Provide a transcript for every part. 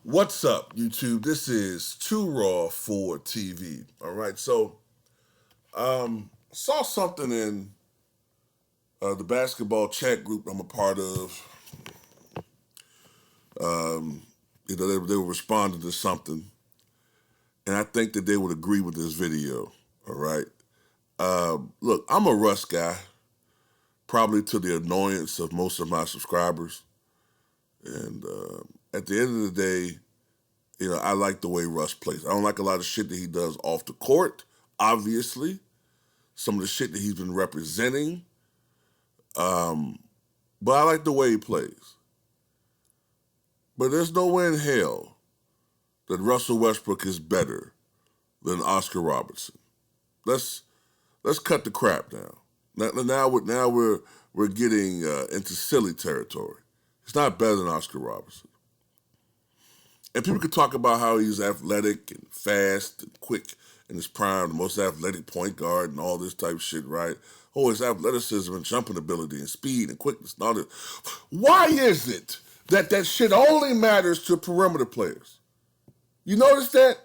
What's up, YouTube? This is Too Raw for TV. All right, so saw something in the basketball chat group I'm a part of. They were responding to something, and I think that they would agree with this video. All right, look, I'm a Russ guy, probably to the annoyance of most of my subscribers, and at the end of the day, I like the way Russ plays. I don't like a lot of shit that he does off the court, obviously. Some of the shit that he's been representing. But I like the way he plays. But there's no way in hell that Russell Westbrook is better than Oscar Robertson. Let's cut the crap now. Now we're getting into silly territory. He's not better than Oscar Robertson. And people could talk about how he's athletic and fast and quick in his prime, the most athletic point guard and all this type of shit, right? Oh, his athleticism and jumping ability and speed and quickness and all this. Why is it that shit only matters to perimeter players? You notice that?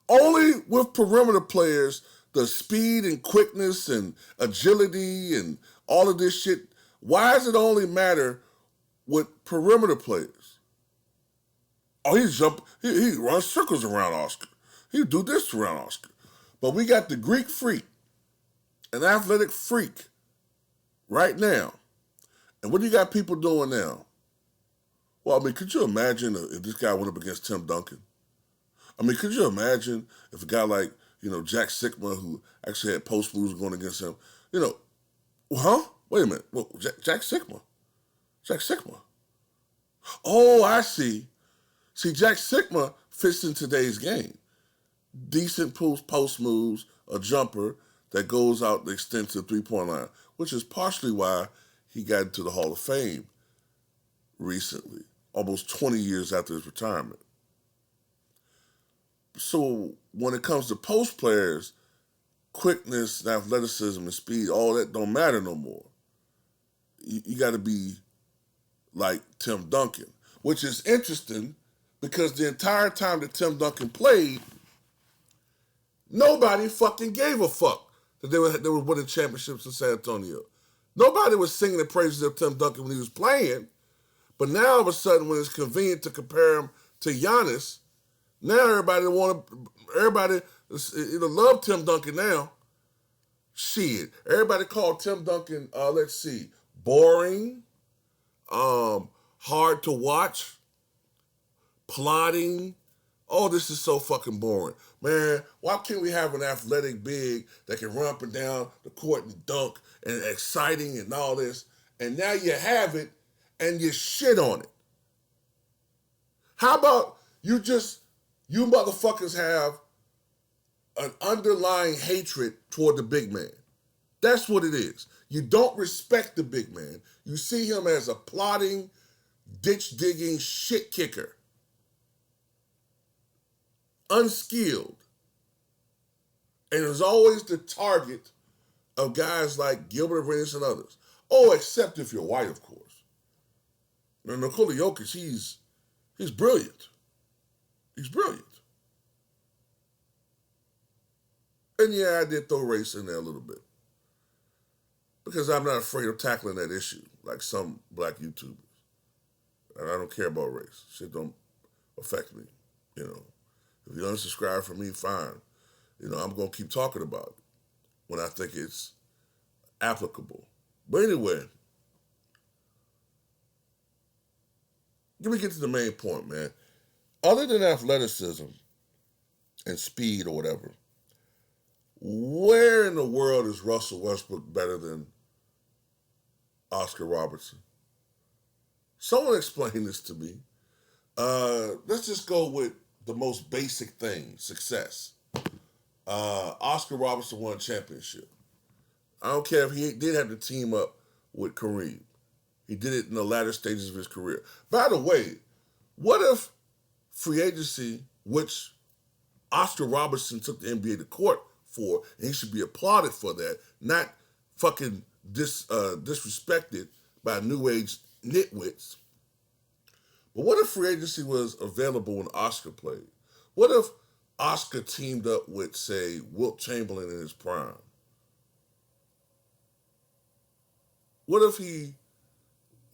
Only with perimeter players, the speed and quickness and agility and all of this shit, why does it only matter with perimeter players? Oh, he runs circles around Oscar. He do this around Oscar. But we got the Greek freak, an athletic freak, right now. And what do you got people doing now? Well, I mean, could you imagine if this guy went up against Tim Duncan? I mean, could you imagine if a guy like, Jack Sikma, who actually had post moves going against him, huh? Wait a minute. Well, Jack Sikma. Jack Sikma. Oh, I see. See, Jack Sikma fits in today's game. Decent post moves, a jumper that goes out the extensive three-point line, which is partially why he got into the Hall of Fame recently, almost 20 years after his retirement. So when it comes to post players, quickness and athleticism and speed, all that don't matter no more. You got to be like Tim Duncan, which is interesting because the entire time that Tim Duncan played, nobody fucking gave a fuck that they were winning championships in San Antonio. Nobody was singing the praises of Tim Duncan when he was playing. But now all of a sudden, when it's convenient to compare him to Giannis, now everybody love Tim Duncan now. Shit, everybody called Tim Duncan, boring, hard to watch, plotting. Oh, this is so fucking boring. Man, why can't we have an athletic big that can run up and down the court and dunk and exciting and all this? And now you have it and you shit on it. How about you motherfuckers have an underlying hatred toward the big man? That's what it is. You don't respect the big man. You see him as a plotting, ditch-digging shit kicker. Unskilled. And is always the target of guys like Gilbert Arenas and others. Oh, except if you're white, of course. Now, Nikola Jokic, he's brilliant. He's brilliant. And yeah, I did throw race in there a little bit. Because I'm not afraid of tackling that issue like some black YouTubers. And I don't care about race. Shit don't affect me, If you unsubscribe from me, fine. I'm going to keep talking about it when I think it's applicable. But anyway, let me get to the main point, man. Other than athleticism and speed or whatever, where in the world is Russell Westbrook better than Oscar Robertson? Someone explain this to me. Let's just go with the most basic thing, success. Oscar Robertson won a championship. I don't care if he did have to team up with Kareem. He did it in the latter stages of his career. By the way, what if free agency, which Oscar Robertson took the NBA to court for, and he should be applauded for that, not fucking disrespected by new age nitwits. But what if free agency was available when Oscar played? What if Oscar teamed up with, say, Wilt Chamberlain in his prime? What if he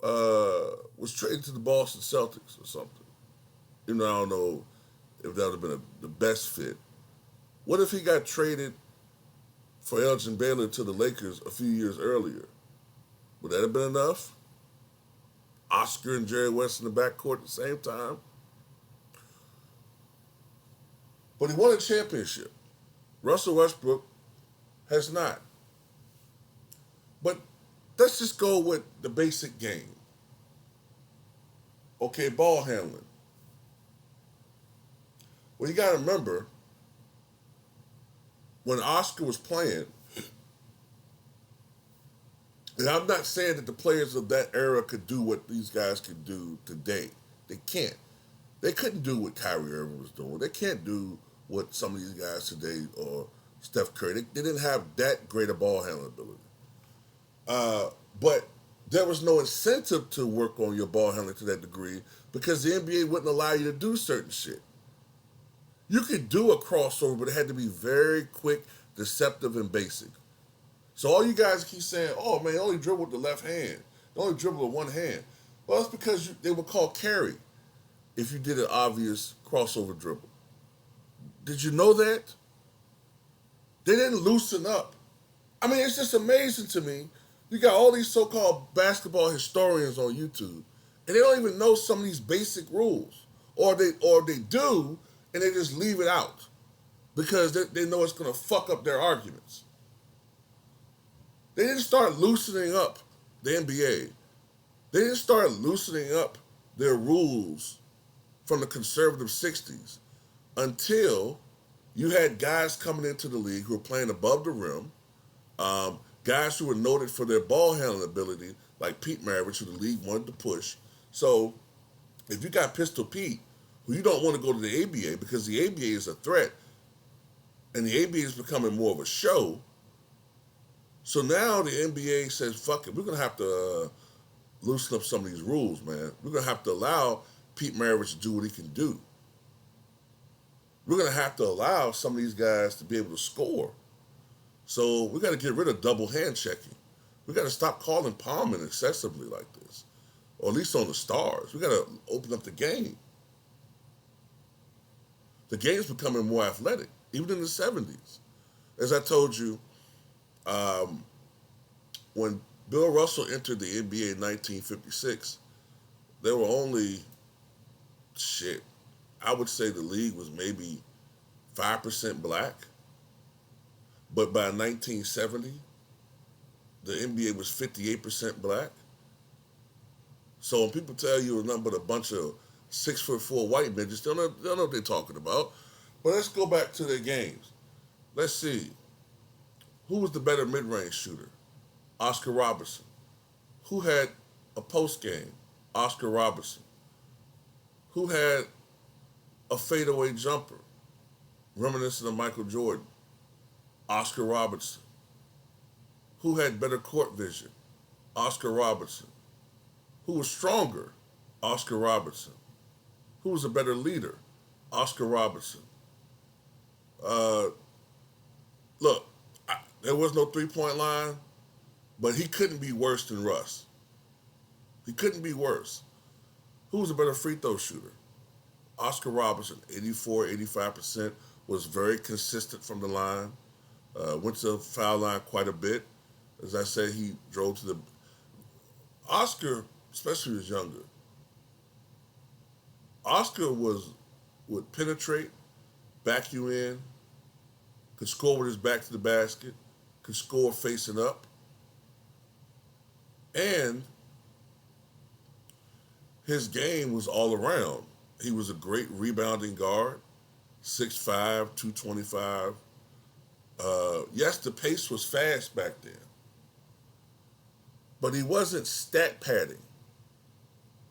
was traded to the Boston Celtics or something? I don't know if that would have been the best fit. What if he got traded for Elgin Baylor to the Lakers a few years earlier? Would that have been enough? Oscar and Jerry West in the backcourt at the same time? But he won a championship. Russell Westbrook has not. But let's just go with the basic game. Okay, ball handling. Well, you got to remember, when Oscar was playing, and I'm not saying that the players of that era could do what these guys can do today. They can't. They couldn't do what Kyrie Irving was doing. They can't do what some of these guys today or Steph Curry. They didn't have that great a ball handling ability. But there was no incentive to work on your ball handling to that degree because the NBA wouldn't allow you to do certain shit. You could do a crossover, but it had to be very quick, deceptive, and basic. So all you guys keep saying, "Oh man, they only dribble with the left hand. They only dribble with one hand." Well, that's because they were called carry if you did an obvious crossover dribble. Did you know that? They didn't loosen up. I mean, it's just amazing to me. You got all these so-called basketball historians on YouTube, and they don't even know some of these basic rules, or they do, and they just leave it out because they know it's going to fuck up their arguments. They didn't start loosening up the NBA. They didn't start loosening up their rules from the conservative 60s until you had guys coming into the league who were playing above the rim, guys who were noted for their ball handling ability, like Pete Maravich, who the league wanted to push. So if you got Pistol Pete, who you don't want to go to the ABA because the ABA is a threat, and the ABA is becoming more of a show. So now the NBA says, fuck it, we're going to have to loosen up some of these rules, man. We're going to have to allow Pete Maravich to do what he can do. We're going to have to allow some of these guys to be able to score. So we got to get rid of double hand checking. We got to stop calling palming excessively like this, or at least on the stars. We got to open up the game. The game's becoming more athletic, even in the 70s. As I told you, when Bill Russell entered the NBA in 1956, there were only, I would say the league was maybe 5% black. But by 1970, the NBA was 58% black. So when people tell you it's nothing but a bunch of 6'4" white midgets, they don't know what they're talking about. But let's go back to their games. Let's see. Who was the better mid-range shooter? Oscar Robertson. Who had a post game? Oscar Robertson. Who had a fadeaway jumper, reminiscent of Michael Jordan? Oscar Robertson. Who had better court vision? Oscar Robertson. Who was stronger? Oscar Robertson. Who was a better leader? Oscar Robertson. Look, there was no three-point line, but he couldn't be worse than Russ. He couldn't be worse. Who was a better free throw shooter? Oscar Robertson, 84, 85%, was very consistent from the line. Went to the foul line quite a bit. As I said, he drove to the... Oscar, especially when he was younger, Oscar would penetrate, back you in, could score with his back to the basket, could score facing up, and his game was all around. He was a great rebounding guard, 6'5", 225. Yes, the pace was fast back then, but he wasn't stat padding.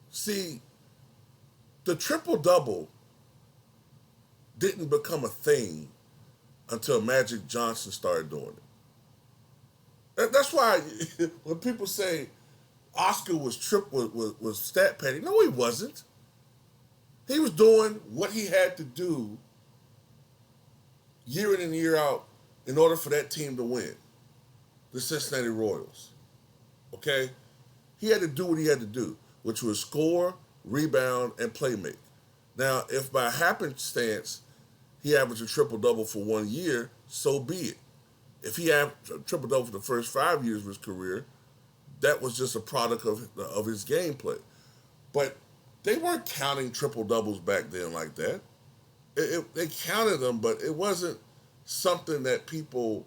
See, the triple-double didn't become a thing until Magic Johnson started doing it. That's why when people say Oscar was stat padding, no, he wasn't. He was doing what he had to do year in and year out in order for that team to win. The Cincinnati Royals. Okay? He had to do what he had to do, which was score, rebound, and play make. Now, if by happenstance he averaged a triple double for 1 year, so be it. If he averaged a triple double for the first 5 years of his career, that was just a product of his gameplay. But they weren't counting triple doubles back then like that. They counted them, but it wasn't something that people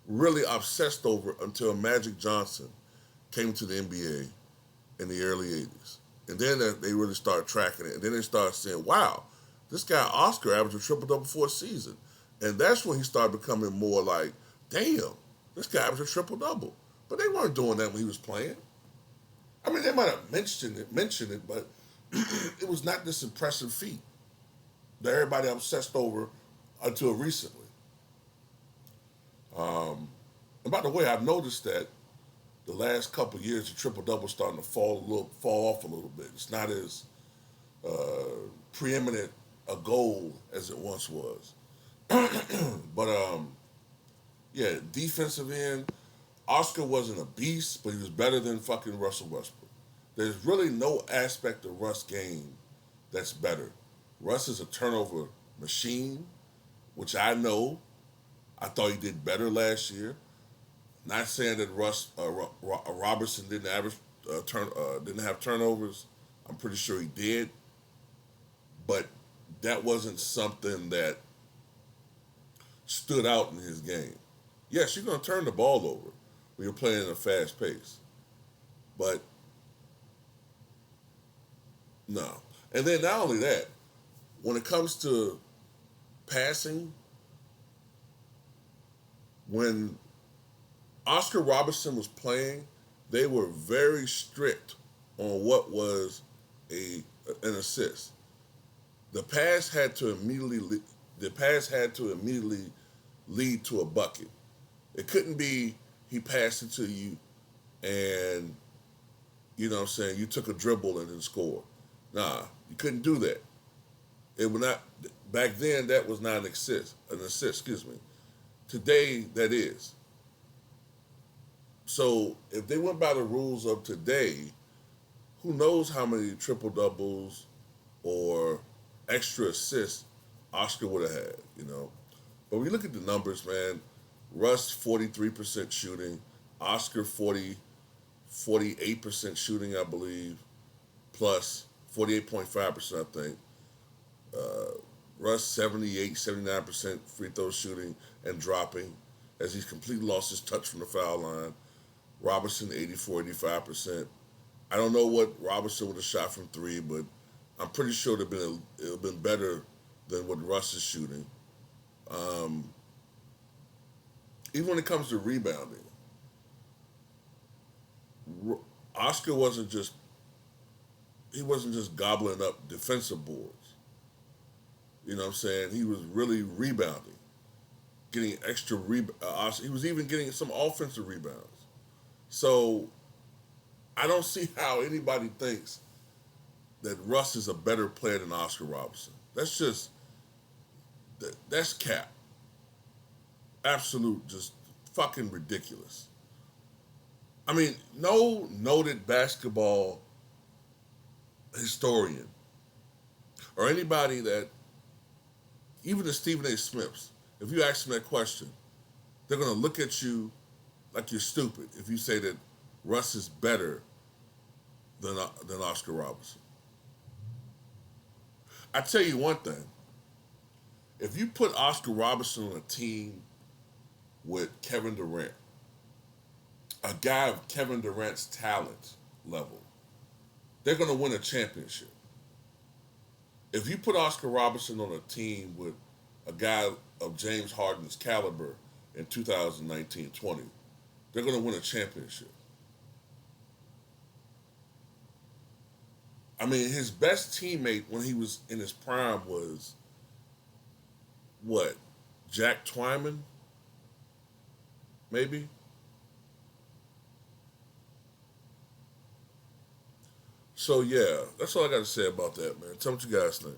really obsessed over until Magic Johnson came to the NBA in the early 80s. And then they really started tracking it. And then they started saying, wow, this guy Oscar averaged a triple double for a season. And that's when he started becoming more like, damn, this guy averaged a triple double. But they weren't doing that when he was playing. I mean, they might have mentioned it, but it was not this impressive feat that everybody obsessed over until recently. And by the way, I've noticed that the last couple of years, the triple double starting to fall off a little bit. It's not as preeminent a goal as it once was. But yeah, defensive end, Oscar wasn't a beast, but he was better than fucking Russell Westbrook. There's really no aspect of Russ' game that's better. Russ is a turnover machine, which I know. I thought he did better last year. Not saying that Robertson didn't have turnovers. I'm pretty sure he did, but that wasn't something that stood out in his game. Yes, you're going to turn the ball over when you're playing at a fast pace, but no. And then not only that, when it comes to passing, when Oscar Robertson was playing, they were very strict on what was an assist. The pass had to immediately lead to a bucket. It couldn't be he passed it to you and you know what I'm saying, you took a dribble and then scored. Nah, you couldn't do that. It would not back then that was not an assist, excuse me. Today that is. So if they went by the rules of today, who knows how many triple doubles or extra assists Oscar would have had, you know. But when you look at the numbers, man, Russ 43% shooting, Oscar 48% shooting, I believe, plus 48.5%, I think. Russ 79% free throw shooting and dropping as he's completely lost his touch from the foul line. Robertson 85%. I don't know what Robertson would have shot from three, but I'm pretty sure it would have been better than what Russ is shooting. Even when it comes to rebounding, Oscar wasn't just gobbling up defensive boards. You know what I'm saying? He was really rebounding, getting extra he was even getting some offensive rebounds. So I don't see how anybody thinks that Russ is a better player than Oscar Robertson. That's cap. Absolute, just fucking ridiculous. I mean, no noted basketball historian or anybody that, even the Stephen A. Smiths, if you ask them that question, they're going to look at you like you're stupid if you say that Russ is better than Oscar Robertson. I tell you one thing. If you put Oscar Robertson on a team with Kevin Durant, a guy of Kevin Durant's talent level, they're going to win a championship. If you put Oscar Robertson on a team with a guy of James Harden's caliber in 2019-20, they're going to win a championship. I mean, his best teammate when he was in his prime was, what, Jack Twyman? Maybe? So yeah, that's all I got to say about that, man. Tell me what you guys think.